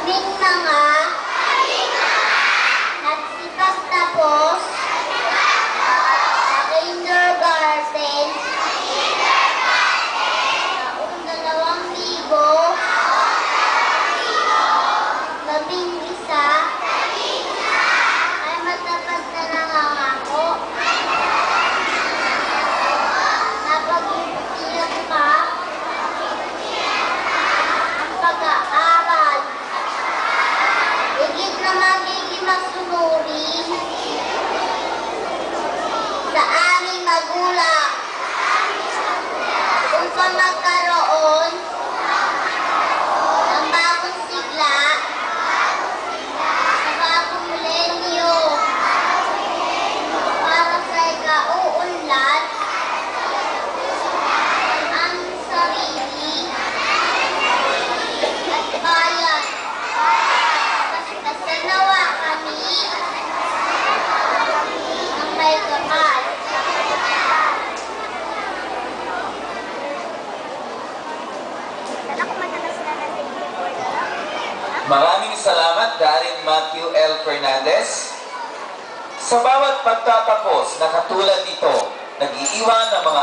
Kaming mga nagsipas-tapos sa kindergarten taong 2011 ay matapos na nangangako na pag-iiyak pa ang pag-aaral. Higit na magiging masunuri sa aming magulang upang magkaroon ng bagong sigla sa bagong milenyo para sa ikauunlad ng aming sarili at bayan. Basta nawa kami ng may kapal. Maraming salamat, Darin Matthew L. Fernandez. Sa bawat pagtatapos na katulad nito, nag-iiwan ng mga